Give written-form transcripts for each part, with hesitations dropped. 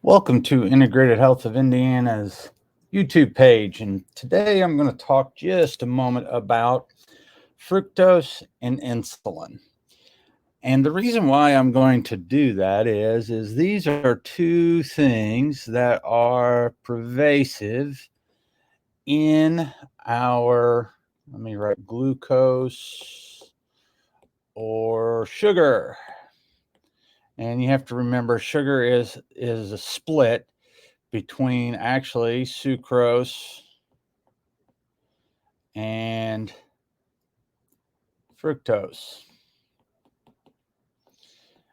Welcome to Integrated Health of Indiana's YouTube page. And today I'm going to talk just a moment about fructose and insulin. And the reason why I'm going to do that is these are two things that are pervasive in our, let me write glucose or sugar. And you have to remember sugar is a split between actually sucrose and fructose.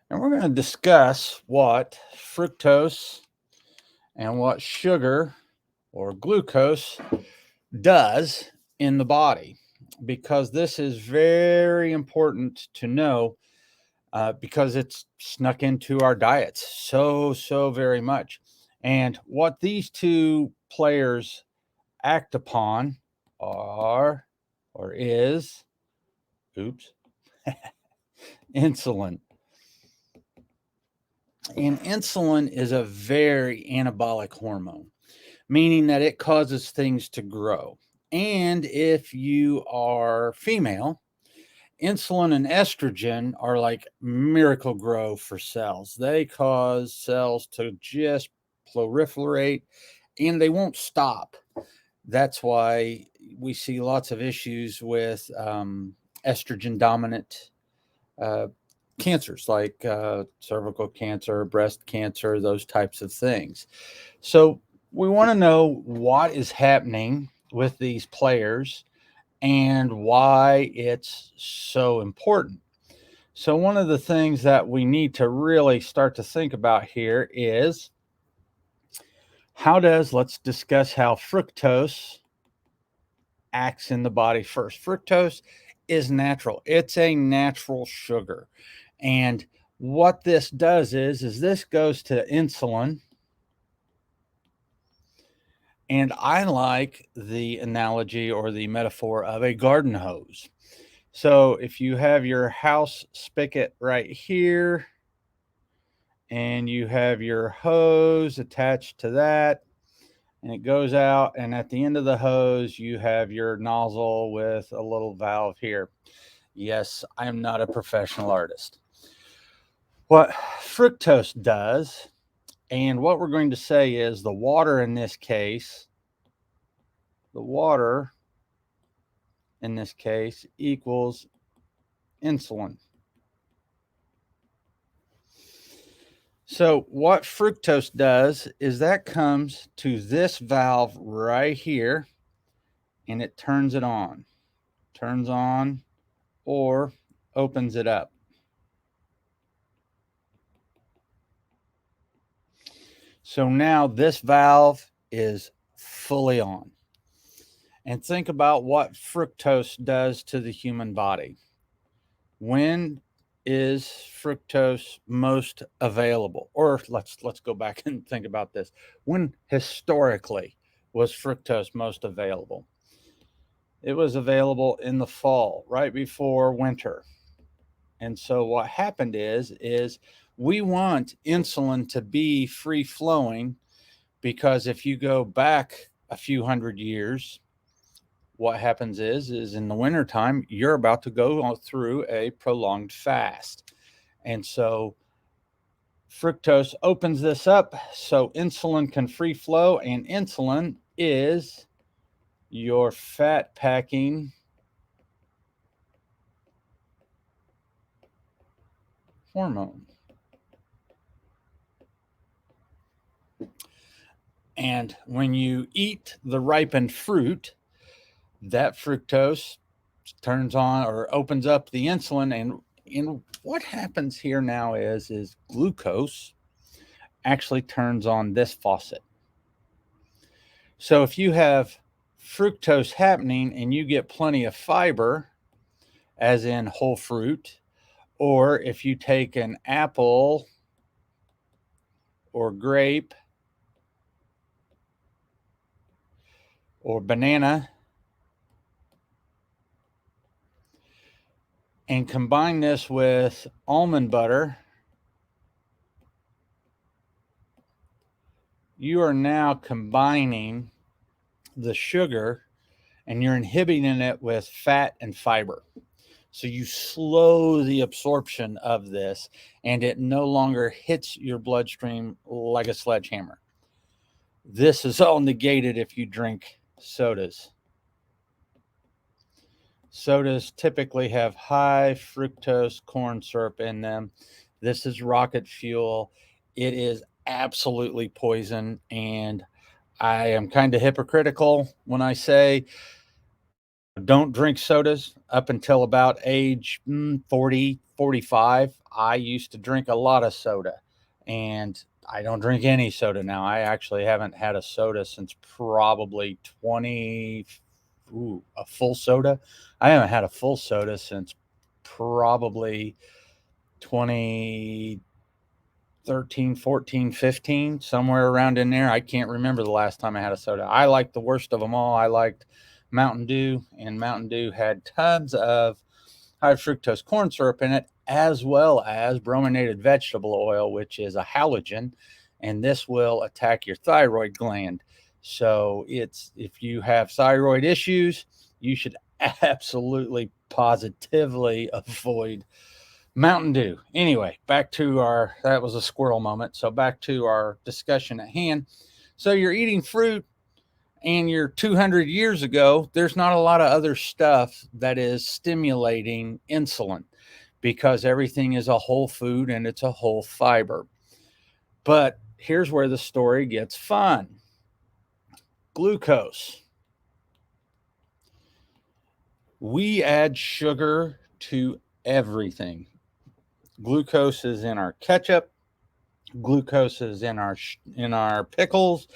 And we're going to discuss what fructose and what sugar or glucose does in the body, because this is very important to know because it's snuck into our diets so very much. And what these two players act upon are or is insulin. And insulin is a very anabolic hormone, meaning that it causes things to grow. And if you are female, insulin and estrogen are like miracle grow for cells. They cause cells to just proliferate and they won't stop. That's why we see lots of issues with estrogen dominant uh, cancers like cervical cancer, breast cancer, those types of things. So we want to know what is happening with these players and why it's so important. So one of the things that we need to really start to think about here is let's discuss how fructose acts in the body first. Fructose is natural. It's a natural sugar. And what this does is this goes to insulin. And I like the analogy or the metaphor of a garden hose. So if you have your house spigot right here and you have your hose attached to that, and it goes out, and at the end of the hose, you have your nozzle with a little valve here. Yes, I am not a professional artist. What fructose does, and what we're going to say is the water in this case, equals insulin. So what fructose does is that comes to this valve right here and it turns on or opens it up. So now this valve is fully on. And think about what fructose does to the human body. When is fructose most available? Or let's go back and think about this. When historically was fructose most available? It was available in the fall, right before winter. And so what happened is we want insulin to be free flowing, because if you go back a few hundred years, what happens is in the wintertime, you're about to go through a prolonged fast. And so fructose opens this up so insulin can free flow, and insulin is your fat packing hormone. And when you eat the ripened fruit, that fructose turns on or opens up the insulin. And what happens here now is glucose actually turns on this faucet. So if you have fructose happening and you get plenty of fiber, as in whole fruit, or if you take an apple or grape or banana and combine this with almond butter, you are now combining the sugar and you're inhibiting it with fat and fiber. So you slow the absorption of this and it no longer hits your bloodstream like a sledgehammer. This is all negated if you drink sodas. Sodas typically have high fructose corn syrup in them. This is rocket fuel. It is absolutely poison. And I am kind of hypocritical when I say don't drink sodas up until about age 40, 45. I used to drink a lot of soda and I don't drink any soda now. I actually haven't had a soda since probably 20, a full soda. I haven't had a full soda since probably 2013, 14, 15, somewhere around in there. I can't remember the last time I had a soda. I liked the worst of them all. I liked Mountain Dew, and Mountain Dew had tons of high fructose corn syrup in it, as well as brominated vegetable oil, which is a halogen, and this will attack your thyroid gland. So if you have thyroid issues, you should absolutely positively avoid Mountain Dew. Anyway, that was a squirrel moment. So back to our discussion at hand. So you're eating fruit and you're 200 years ago, there's not a lot of other stuff that is stimulating insulin because everything is a whole food and it's a whole fiber. But here's where the story gets fun. Glucose. We add sugar to everything. Glucose is in our ketchup. Glucose is in our pickles.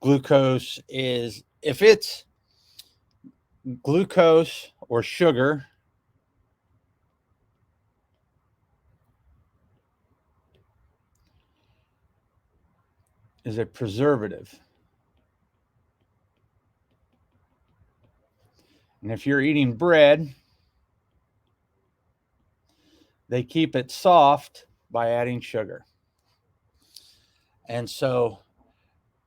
Glucose is, if it's glucose or sugar, is a preservative. And if you're eating bread, they keep it soft by adding sugar. And so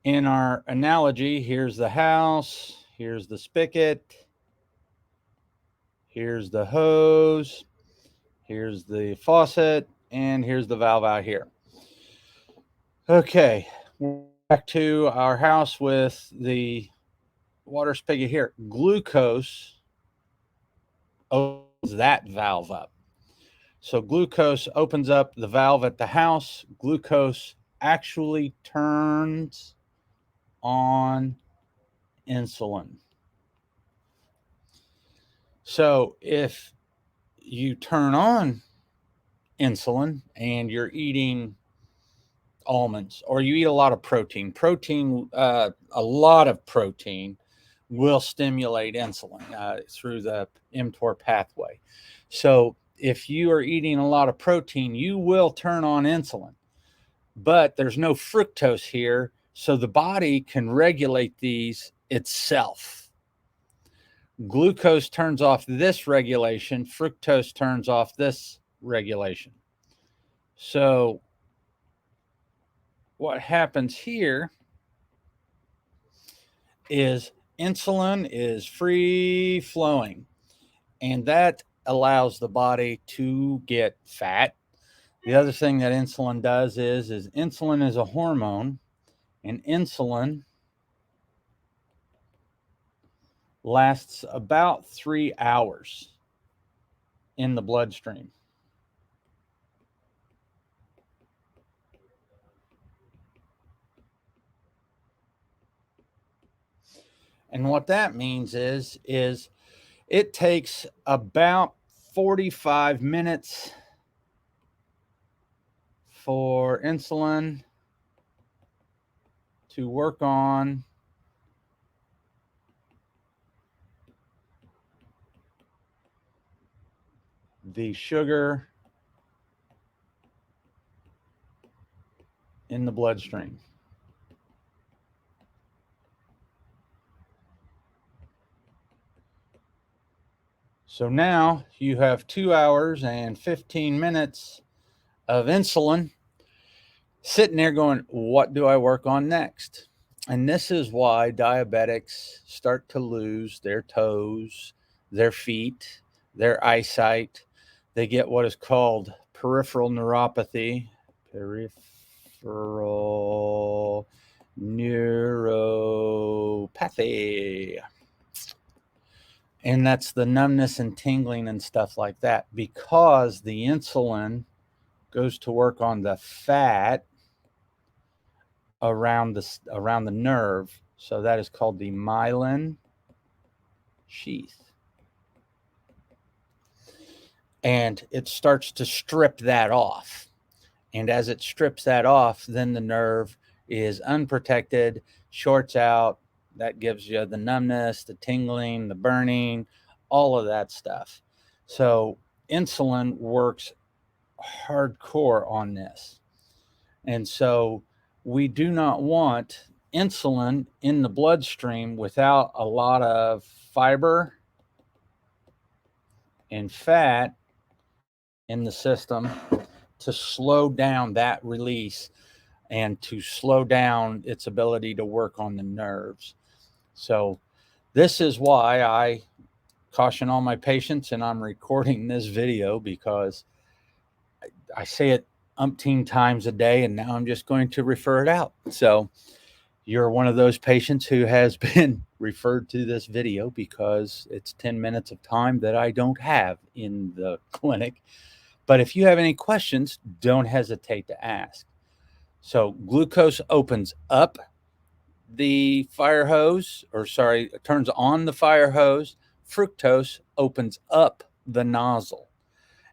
in our analogy, here's the house, here's the spigot, here's the hose, here's the faucet, and here's the valve out here. Okay, back to our house with the water spigot here. Glucose opens that valve up. So glucose opens up the valve at the house. Glucose actually turns on insulin. So if you turn on insulin and you're eating almonds or you eat a lot of protein, a lot of protein will stimulate insulin through the mTOR pathway. So if you are eating a lot of protein, you will turn on insulin, but there's no fructose here. So the body can regulate these itself. Glucose turns off this regulation. Fructose turns off this regulation. So what happens here is insulin is free flowing, and that allows the body to get fat. The other thing that insulin does is insulin is a hormone, and insulin lasts about 3 hours in the bloodstream. And what that means is it takes about 45 minutes for insulin to work on the sugar in the bloodstream. So now you have 2 hours and 15 minutes of insulin sitting there going, what do I work on next? And this is why diabetics start to lose their toes, their feet, their eyesight. They get what is called peripheral neuropathy, peripheral neuropathy. And that's the numbness and tingling and stuff like that, because the insulin goes to work on the fat around the nerve. So that is called the myelin sheath. And it starts to strip that off. And as it strips that off, then the nerve is unprotected, shorts out. That gives you the numbness, the tingling, the burning, all of that stuff. So insulin works hardcore on this. And so we do not want insulin in the bloodstream without a lot of fiber and fat in the system to slow down that release and to slow down its ability to work on the nerves. So this is why I caution all my patients, and I'm recording this video because I say it umpteen times a day, and now I'm just going to refer it out. So you're one of those patients who has been referred to this video because it's 10 minutes of time that I don't have in the clinic. But if you have any questions, don't hesitate to ask. So glucose opens up the fire hose, turns on the fire hose. Fructose opens up the nozzle.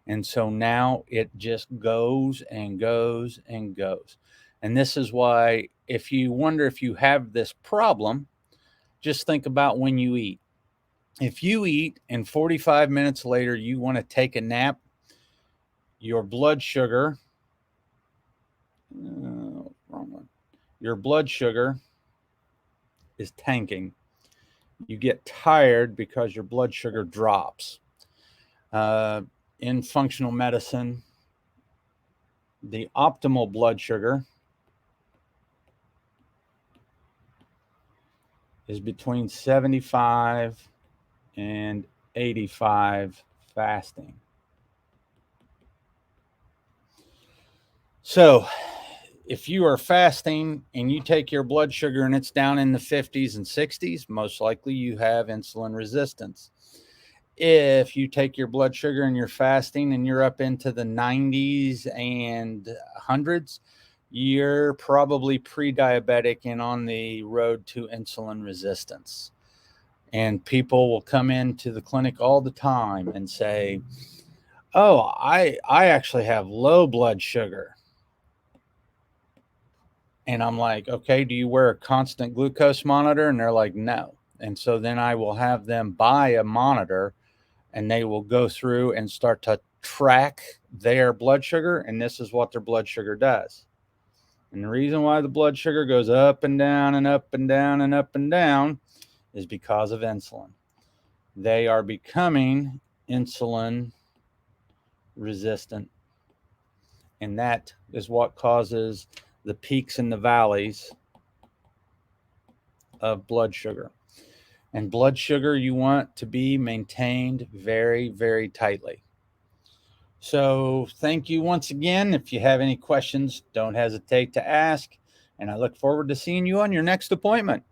And so now it just goes and goes and goes. And this is why, if you wonder if you have this problem, just think about when you eat. If you eat and 45 minutes later you want to take a nap, your blood sugar, wrong one, your blood sugar is tanking. You get tired because your blood sugar drops. In functional medicine, the optimal blood sugar is between 75 and 85 fasting. So if you are fasting and you take your blood sugar and it's down in the 50s and 60s, most likely you have insulin resistance. If you take your blood sugar and you're fasting and you're up into the 90s and 100s, you're probably pre-diabetic and on the road to insulin resistance. And people will come into the clinic all the time and say, oh, I actually have low blood sugar. And I'm like, okay, do you wear a constant glucose monitor? And they're like, no. And so then I will have them buy a monitor, and they will go through and start to track their blood sugar. And this is what their blood sugar does. And the reason why the blood sugar goes up and down and up and down and up and down is because of insulin. They are becoming insulin resistant. And that is what causes the peaks and the valleys of blood sugar. And blood sugar you want to be maintained very, very tightly. So thank you once again. If you have any questions, don't hesitate to ask. And I look forward to seeing you on your next appointment.